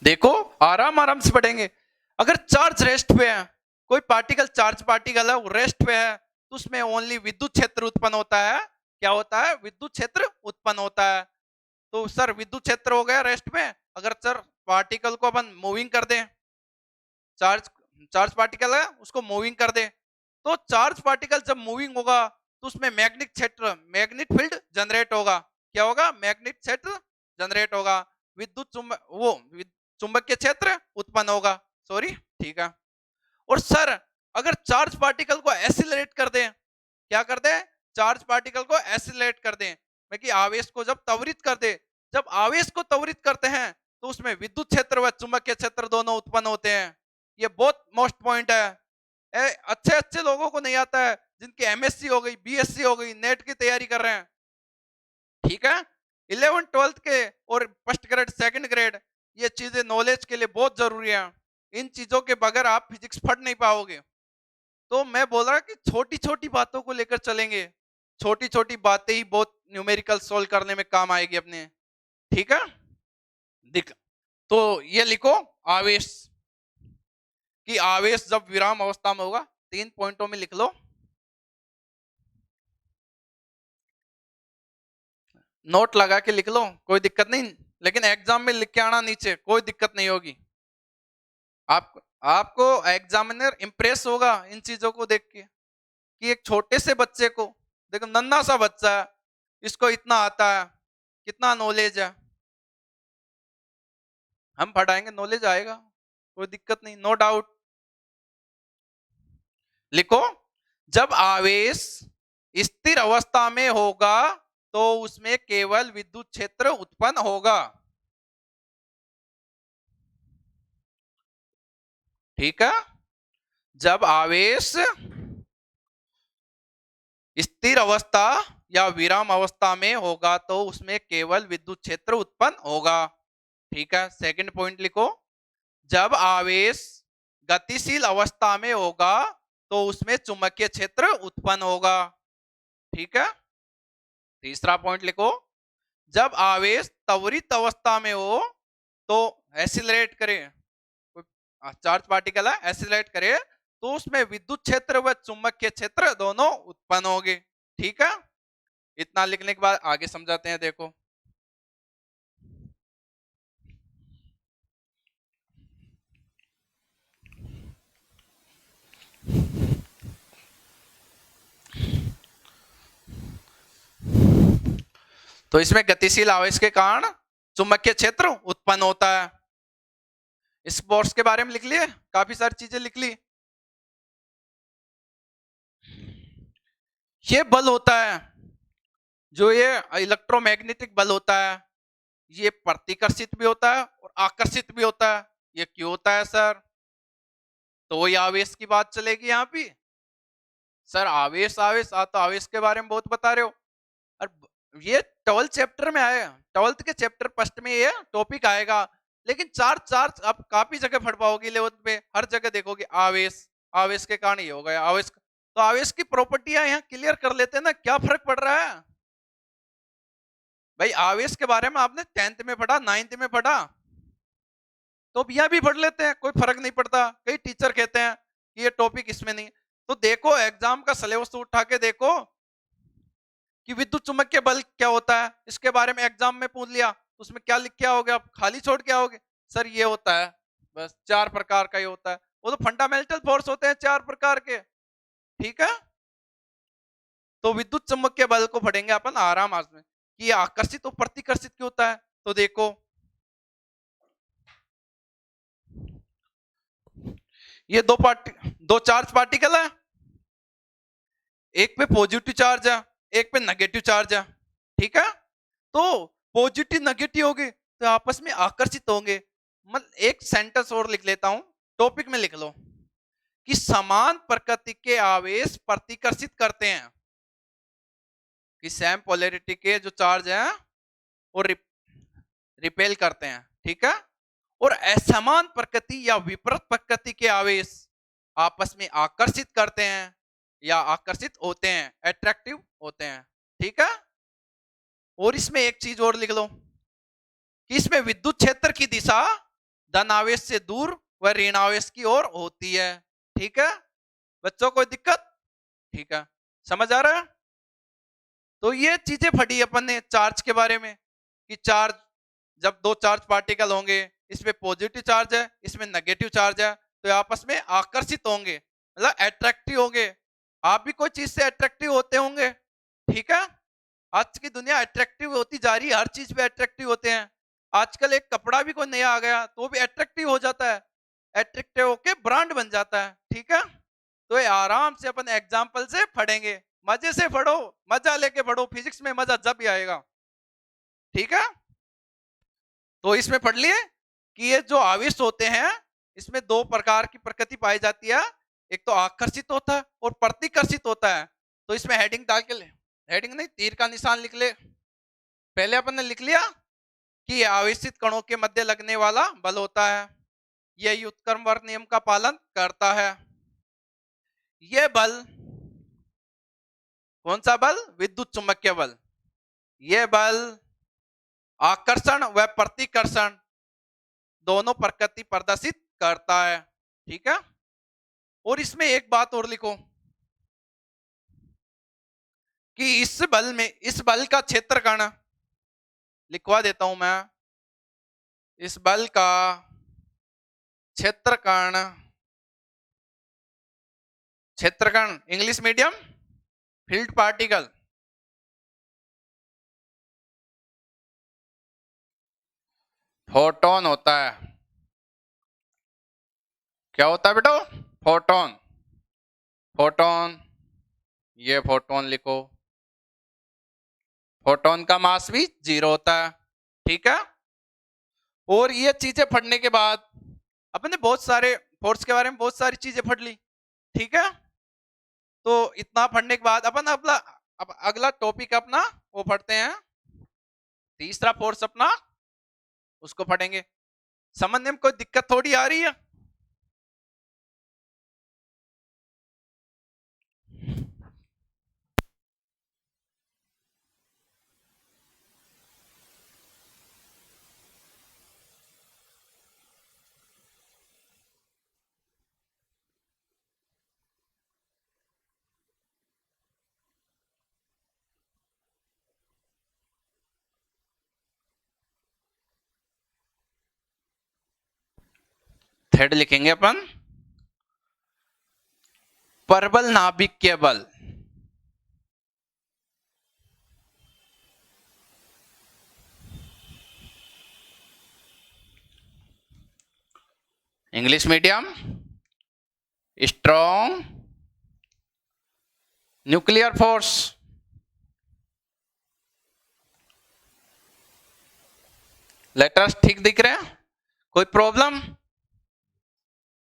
देखो आराम आराम से पढ़ेंगे। अगर चार्ज रेस्ट पे है, कोई पार्टिकल चार्ज पार्टिकल है वो रेस्ट पे है, तो उसमें ओनली विद्युत क्षेत्र उत्पन्न होता है। क्या होता है? विद्युत क्षेत्र उत्पन्न होता है। तो सर विद्युत क्षेत्र हो गया रेस्ट में। अगर सर पार्टिकल को अपन मूविंग कर दें, चार्ज चार्ज पार्टिकल है उसको मूविंग कर दे, तो चार्ज पार्टिकल जब मूविंग होगा तो उसमें मैग्नेटिक क्षेत्र, मैग्नेटिक फील्ड जनरेट होगा। क्या होगा? मैग्नेटिक क्षेत्र जनरेट होगा। विद्युत चुंबकीय क्षेत्र उत्पन्न होगा। सॉरी, ठीक है। और सर अगर चार्ज पार्टिकल को एसिलरेट कर दें, क्या कर दें? चार्ज पार्टिकल को एसिलरेट कर दें, मतलब कि आवेश को जब त्वरित कर दे, जब आवेश को त्वरित करते हैं तो उसमें विद्युत क्षेत्र व चुंबकीय क्षेत्र दोनों उत्पन्न होते हैं। ये बहुत मोस्ट पॉइंट है। अच्छे अच्छे लोगों को नहीं आता है, जिनकी एमएससी हो गई, बीएससी हो गई, नेट की तैयारी कर रहे हैं। ठीक है, 11th 12th के और फर्स्ट ग्रेड सेकंड ग्रेड, ये चीजें नॉलेज के लिए बहुत जरूरी है। इन चीजों के बगैर आप फिजिक्स पढ़ नहीं पाओगे। तो मैं बोल रहा कि छोटी छोटी बातों को लेकर चलेंगे, छोटी छोटी बातें ही बहुत न्यूमेरिकल सोल्व करने में काम आएगी अपने। ठीक है, दिख तो ये लिखो आवेश, कि आवेश जब विराम अवस्था में होगा, 3 पॉइंटों में लिख लो। नोट लगा के लिख लो, कोई दिक्कत नहीं, लेकिन एग्जाम में लिख के आना नीचे, कोई दिक्कत नहीं होगी। आप आपको एग्जामिनर इंप्रेस होगा इन चीजों को देख के, कि एक छोटे से बच्चे को देखो, नन्हा सा बच्चा है, इसको इतना आता है, कितना नॉलेज है। हम पढ़ाएंगे, नॉलेज आएगा, कोई दिक्कत नहीं, नो डाउट। लिखो, जब आवेश स्थिर अवस्था में होगा तो उसमें केवल विद्युत क्षेत्र उत्पन्न होगा। ठीक है। जब आवेश स्थिर अवस्था या विराम अवस्था में होगा तो उसमें केवल विद्युत क्षेत्र उत्पन्न होगा। ठीक है, सेकंड पॉइंट लिखो। जब आवेश गतिशील अवस्था में होगा तो उसमें चुंबकीय क्षेत्र उत्पन्न होगा। ठीक है। तीसरा पॉइंट लिखो। जब आवेश त्वरित अवस्था में हो तो एसिलरेट करे, चार्ज पार्टिकल है, एसिलरेट करे तो उसमें विद्युत क्षेत्र व चुंबकीय क्षेत्र दोनों उत्पन्न होंगे। ठीक है। इतना लिखने के बाद आगे समझाते हैं, देखो। तो इसमें गतिशील आवेश के कारण चुंबकीय क्षेत्र उत्पन्न होता है। इस फोर्स के बारे में लिख लिए, काफी सारी चीजें लिख ली। ये बल होता है, जो ये इलेक्ट्रोमैग्नेटिक बल होता है, ये प्रतिकर्षित भी होता है और आकर्षित भी होता है। ये क्यों होता है सर? तो ये आवेश की बात चलेगी यहाँ पे। सर आवेश आवेश तो आवेश के बारे में बहुत बता रहे हो। और ये 12th चैप्टर में आएगा, 12th के चैप्टर फर्स्ट में ये टॉपिक आएगा। लेकिन चार्ज चार्ज आप काफी जगह पढ़ पाओगे, लेवल पे हर जगह देखोगे आवेश, आवेश के कारण ये हो गया आवेश। तो आवेश की प्रॉपर्टियां यहाँ क्लियर कर लेते हैं ना, क्या फर्क पड़ रहा है भाई। आवेश के बारे में आपने 10th में पढ़ा, 9th में पढ़ा, तो अब यह भी पढ़ लेते हैं, कोई फर्क नहीं पड़ता। कई टीचर कहते हैं कि ये टॉपिक इसमें नहीं, तो देखो एग्जाम का सिलेबस उठा के देखो कि विद्युत चुम्बकीय बल क्या होता है, इसके बारे में एग्जाम में पूछ लिया, उसमें क्या लिख के आओगे आप? खाली छोड़ के आओगे, सर ये होता है, बस 4 प्रकार का ये होता है। वो तो फंडामेंटल फोर्स होते हैं 4 प्रकार के। ठीक है। तो विद्युत चुम्बकीय बल को पढ़ेंगे अपन आराम में कि आकर्षित और प्रतिकर्षित क्यों होता है। तो देखो ये दो चार्ज पार्टिकल है, एक पे पॉजिटिव चार्ज है, एक पे नेगेटिव चार्ज है। ठीक है। तो पॉजिटिव नेगेटिव होंगे तो आपस में आकर्षित होंगे। मतलब एक सेंटेंस और लिख लेता हूं, टॉपिक में लिख लो कि समान प्रकृति के आवेश प्रतिकर्षित करते हैं, कि सेम पोलैरिटी के जो चार्ज हैं वो रिपेल करते हैं। ठीक है। और असमान प्रकृति या विपरीत प्रकृति के आवेश आपस में आकर्षित करते हैं या आकर्षित होते हैं, अट्रैक्टिव होते हैं। ठीक है। और इसमें एक चीज और लिख लो कि इसमें विद्युत क्षेत्र की दिशा धन आवेश से दूर व ऋण आवेश की ओर होती है। ठीक है बच्चों, कोई दिक्कत? ठीक है, समझ आ रहा है? तो ये चीजें पढ़ी अपन ने चार्ज के बारे में कि चार्ज, जब दो चार्ज पार्टिकल होंगे, इसमें पॉजिटिव चार्ज है, इसमें नेगेटिव चार्ज है, तो आपस में आकर्षित होंगे, मतलब अट्रैक्टिव होंगे। आप भी कोई चीज से अट्रैक्टिव होते होंगे। ठीक है। आज की दुनिया अट्रैक्टिव होती जा रही है, हर चीज पे अट्रैक्टिव होते हैं। आजकल एक कपड़ा भी कोई नया आ गया तो वो भी अट्रैक्टिव हो जाता है, अट्रैक्टिव होके ब्रांड बन जाता है। ठीक है। तो ये आराम से अपन एग्जाम्पल से पढ़ेंगे, मजे से पढ़ो, मजा लेके पढ़ो, फिजिक्स में मजा जब भी आएगा। ठीक है। तो इसमें पढ़ लिए कि ये जो आवेश होते हैं इसमें दो प्रकार की प्रकृति पाई जाती है, एक तो आकर्षित होता है और प्रतिकर्षित होता है। तो इसमें हेडिंग डाल के ले, हेडिंग नहीं, तीर का निशान लिख ले। पहले अपन ने लिख लिया कि आवेशित कणों के मध्य लगने वाला बल होता है, यह व्युत्क्रम वर्ग नियम का पालन करता है। यह बल कौन सा बल? विद्युत चुम्बकीय बल। यह बल आकर्षण व प्रतिकर्षण दोनों प्रकृति प्रदर्शित करता है। ठीक है। और इसमें एक बात और लिखो कि इस बल में, इस बल का क्षेत्रकण लिखवा देता हूं मैं, इस बल का क्षेत्रकण, क्षेत्रकण English medium, field particle, photon होता है। क्या होता है बेटो? फोटोन। फोटोन, ये फोटोन लिखो, फोटोन का मास भी 0 होता है। ठीक है, और ये चीजें पढ़ने के बाद अपने बहुत सारे फोर्स के बारे में बहुत सारी चीजें पढ़ ली। ठीक है, तो इतना पढ़ने के बाद अपन अब अगला टॉपिक अपना वो पढ़ते हैं, तीसरा फोर्स अपना उसको पढ़ेंगे। समझने में कोई दिक्कत थोड़ी आ रही है? थर्ड लिखेंगे अपन, परबल नाभिक के बल। English medium, strong nuclear force. Letters ठीक दिख रहे हैं? कोई प्रॉब्लम?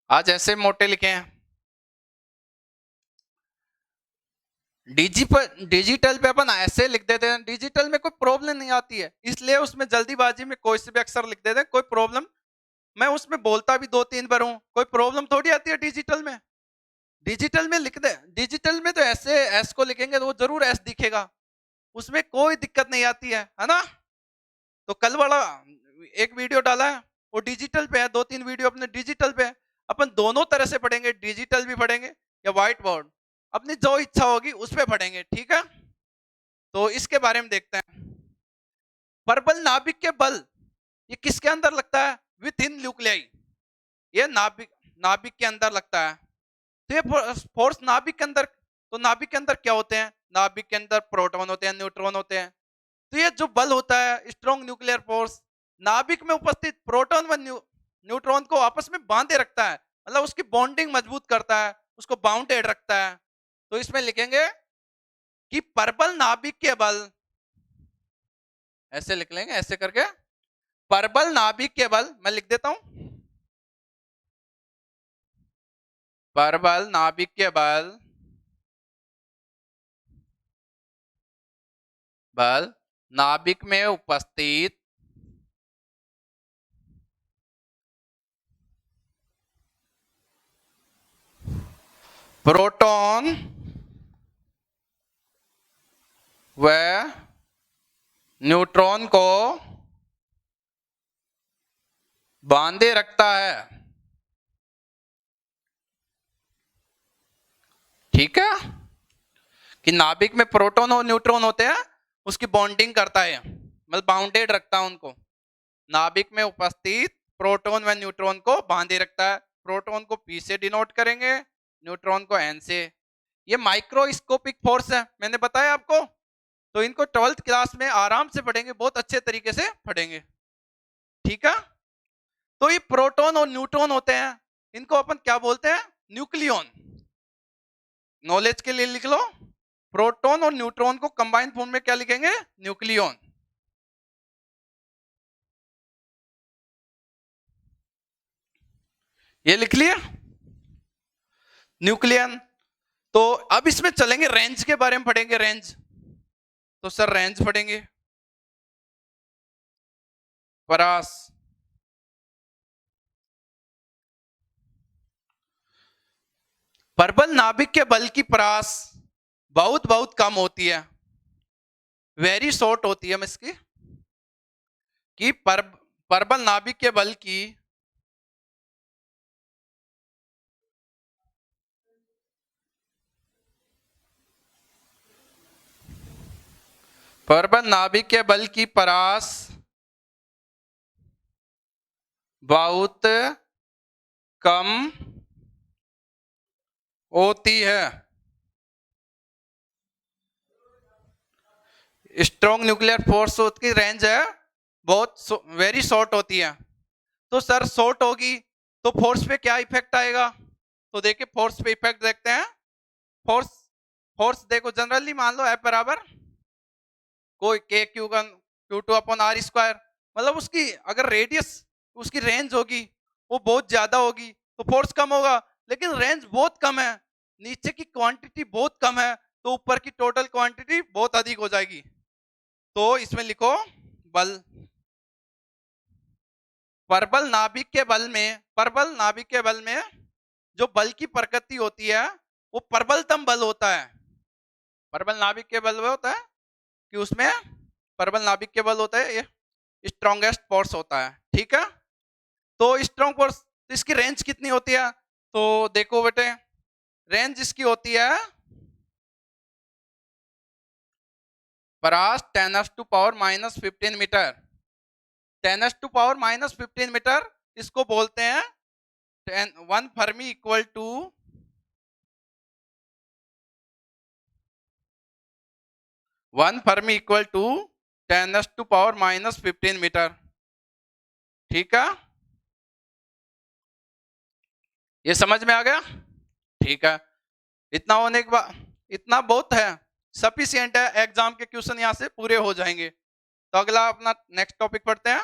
आज ऐसे मोटे लिखे हैं। डिजिटल पे अपन ऐसे लिख देते हैं, डिजिटल में कोई प्रॉब्लम नहीं आती है, इसलिए उसमें जल्दीबाजी में कोई से भी अक्षर लिख देते हैं, कोई प्रॉब्लम। मैं उसमें बोलता भी 2-3 बार हूं, कोई प्रॉब्लम थोड़ी आती है डिजिटल में। डिजिटल में लिख दे, डिजिटल में तो ऐसे एस को लिखेंगे तो वो जरूर एस दिखेगा, उसमें कोई दिक्कत नहीं आती है ना। तो कल वाला एक वीडियो डाला है वो डिजिटल पे है, 2-3 वीडियो अपने डिजिटल पे है। अपन दोनों तरह से पढ़ेंगे, डिजिटल भी पढ़ेंगे या व्हाइट बोर्ड, अपनी जो इच्छा होगी उस पर पढ़ेंगे। ठीक है, तो इसके बारे में देखते हैं। परबल नाभिक के बल ये किसके अंदर लगता है? विथ इन न्यूक्लियाई, ये नाभिक नाभिक के अंदर लगता है। तो ये फोर्स नाभिक के अंदर, तो नाभिक के अंदर क्या होते हैं? नाभिक के अंदर प्रोटॉन होते हैं, न्यूट्रॉन होते हैं। तो ये जो बल होता है स्ट्रॉन्ग न्यूक्लियर फोर्स, नाभिक में उपस्थित प्रोटॉन व न्यूट्रॉन को आपस में बांधे रखता है, मतलब उसकी बॉन्डिंग मजबूत करता है, उसको बाउंडेड रखता है। तो इसमें लिखेंगे कि परबल नाभिक के बल, ऐसे लिख लेंगे ऐसे करके, परबल नाभिक के बल, मैं लिख देता हूं, परबल नाभिक के बल, बल नाभिक में उपस्थित प्रोटॉन व न्यूट्रॉन को बांधे रखता है। ठीक है, कि नाभिक में प्रोटॉन और न्यूट्रॉन होते हैं, उसकी बॉन्डिंग करता है, मतलब बाउंडेड रखता है उनको। नाभिक में उपस्थित प्रोटॉन व न्यूट्रॉन को बांधे रखता है। प्रोटॉन को P से डिनोट करेंगे, न्यूट्रॉन को N से। ये माइक्रोस्कोपिक फोर्स है, मैंने बताया आपको। तो इनको 12th क्लास में आराम से पढ़ेंगे, बहुत अच्छे तरीके से पढ़ेंगे। ठीक है, तो ये प्रोटॉन और न्यूट्रॉन होते हैं, इनको अपन क्या बोलते हैं? न्यूक्लियॉन। नॉलेज के लिए लिख लो, प्रोटॉन और न्यूट्रॉन को कंबाइन फॉर्म में क्या लिखेंगे? न्यूक्लियॉन। ये लिख लिया, न्यूक्लियन। तो अब इसमें चलेंगे, रेंज के बारे में पढ़ेंगे, रेंज। तो सर रेंज पढ़ेंगे, परास, परबल नाभिक के बल की परास बहुत बहुत कम होती है, वेरी शॉर्ट होती है। इसकी कि परबल नाभिक के बल की परबल नाभिक के बल की परास बहुत कम होती है। स्ट्रॉन्ग न्यूक्लियर फोर्स की रेंज है बहुत वेरी शॉर्ट होती है। तो सर शॉर्ट होगी तो फोर्स पे क्या इफेक्ट आएगा? तो देखिए फोर्स पे इफेक्ट देखते हैं। फोर्स फोर्स देखो, जनरली मान लो F बराबर कोई K Q2/R², मतलब उसकी अगर रेडियस, उसकी रेंज होगी वो बहुत ज्यादा होगी तो फोर्स कम होगा, लेकिन रेंज बहुत कम है, नीचे की क्वांटिटी बहुत कम है, तो ऊपर की टोटल क्वांटिटी बहुत अधिक हो जाएगी। तो इसमें लिखो बल, परबल नाभिक के बल में जो बल की प्रकृति होती है वो प्रबलतम बल होता है। प्रबल नाभिक के बल में होता है कि उसमें प्रबल नाभिक के बल होता है, ये स्ट्रॉन्गेस्ट फोर्स होता है। ठीक है, तो स्ट्रॉन्ग फोर्स, इसकी रेंज कितनी होती है? तो देखो बेटे, रेंज इसकी होती है परास 10⁻⁻15 मीटर। 10⁻⁻15 मीटर इसको बोलते हैं 1 फर्मी इक्वल टू 10⁻⁻15 मीटर। ठीक है, ये समझ में आ गया? ठीक है, इतना होने के बाद, इतना बहुत है, सफिशिएंट है, एग्जाम के क्वेश्चन यहां से पूरे हो जाएंगे। तो अगला अपना नेक्स्ट टॉपिक पढ़ते हैं।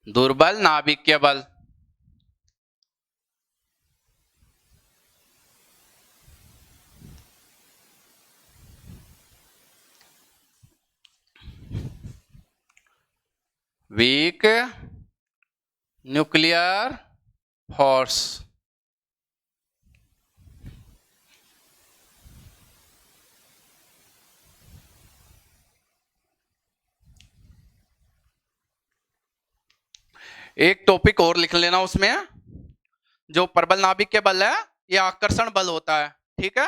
दुर्बल नाभिकीय बल। Weak nuclear force. एक टॉपिक और लिख लेना उसमें, जो प्रबल नाभिक के बल है ये आकर्षण बल होता है। ठीक है,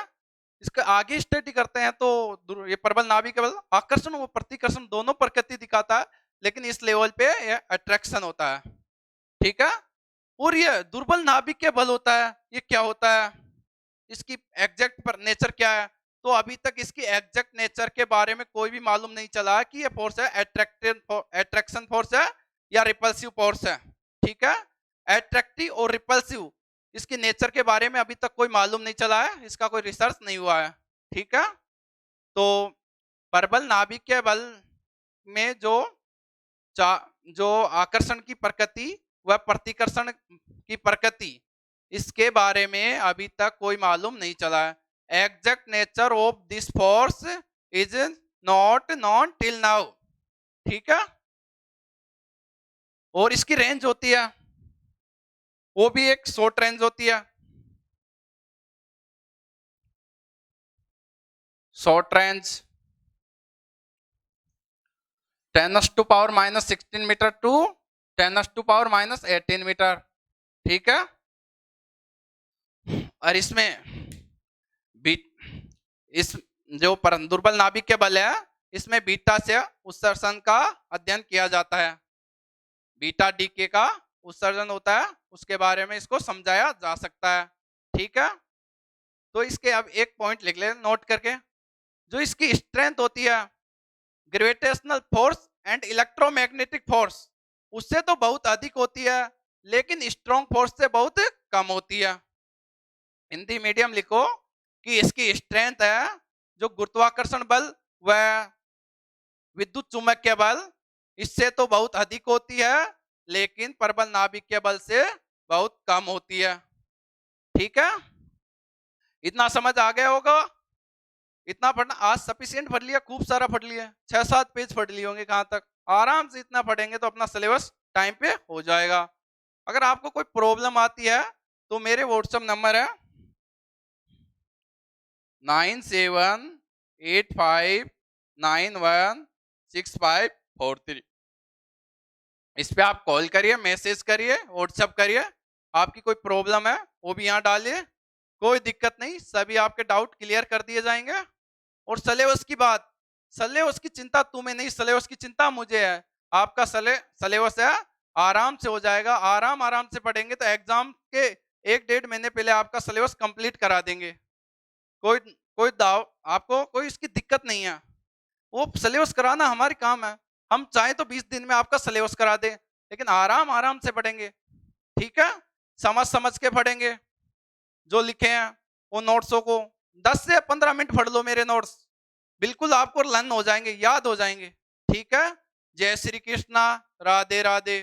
इसका आगे स्टडी करते हैं। तो ये प्रबल नाभिक के बल आकर्षण और प्रतिकर्षण दोनों प्रकृति दिखाता है, लेकिन इस लेवल पे ये अट्रैक्शन होता है। ठीक है, और ये दुर्बल नाभिक के बल होता है, ये क्या होता है, इसकी एग्जैक्ट पर नेचर क्या है? तो अभी तक इसकी एग्जैक्ट नेचर के बारे में कोई भी मालूम नहीं चला है कि ये फोर्स है अट्रैक्शन फोर्स है या रिपल्सिव फोर्स है। ठीक है, अट्रैक्टिव और रिपल्सिव, इसकी नेचर के बारे में अभी तक कोई मालूम नहीं चला है, इसका कोई रिसर्च नहीं हुआ है। ठीक है, तो प्रबल नाभिक के बल में जो आकर्षण की प्रकृति व प्रतिकर्षण की प्रकृति, इसके बारे में अभी तक कोई मालूम नहीं चला है। Exact nature of this force is not non till now. ठीक है, और इसकी रेंज होती है, वो भी एक शॉर्ट रेंज होती है। Short range 10⁻⁻16 metre to 10⁻⁻18 metre. ठीक है, और इसमें इस जो दुर्बल नाभिक के बल है, इसमें बीटा से उत्सर्जन का अध्ययन किया जाता है, बीटा डीके का उत्सर्जन होता है, उसके बारे में इसको समझाया जा सकता है। ठीक है, तो इसके अब एक पॉइंट लिख ले नोट करके, जो इसकी स्ट्रेंथ होती है gravitational force and electromagnetic force, उससे तो बहुत अधिक होती है, लेकिन स्ट्रॉन्ग फोर्स से बहुत कम होती है। हिंदी मीडियम लिखो कि इसकी स्ट्रेंथ है जो गुरुत्वाकर्षण बल व विद्युत चुंबकीय बल, इससे तो बहुत अधिक होती है, लेकिन प्रबल नाभिकीय बल से बहुत कम होती है। ठीक है, इतना समझ आ गया होगा? इतना पढ़ना आज सफिशिएंट पढ़ लिया, खूब सारा पढ़ लिया, 6-7 पेज पढ़ लिए होंगे। कहां तक? आराम से इतना पढ़ेंगे तो अपना सिलेबस टाइम पे हो जाएगा। अगर आपको कोई प्रॉब्लम आती है तो मेरे व्हाट्सएप नंबर है 9785916543, इस पे आप कॉल करिए, मैसेज करिए, व्हाट्सएप करिए, आपकी कोई प्रॉब्लम है वो भी यहाँ डालिए, कोई दिक्कत नहीं, सभी आपके डाउट क्लियर कर दिए जाएंगे। और सिलेबस की बात, सिलेबस की चिंता तुम्हें नहीं, सिलेबस की चिंता मुझे है। आपका सिलेबस है, आराम से हो जाएगा, आराम आराम से पढ़ेंगे तो एग्जाम के 1-1.5 महीने पहले आपका सिलेबस कंप्लीट करा देंगे। कोई कोई दाव आपको कोई इसकी दिक्कत नहीं है। वो सिलेबस कराना हमारी काम है। हम चाहें तो 20 दिन में आपका सिलेबस करा दें, लेकिन आराम आराम से पढ़ेंगे। ठीक है, समझ समझ के पढ़ेंगे। जो लिखे हैं वो नोट्सों को 10 से 15 मिनट पढ़ लो मेरे नोट्स, बिल्कुल आपको लर्न हो जाएंगे, याद हो जाएंगे। ठीक है, जय श्री कृष्णा, राधे राधे।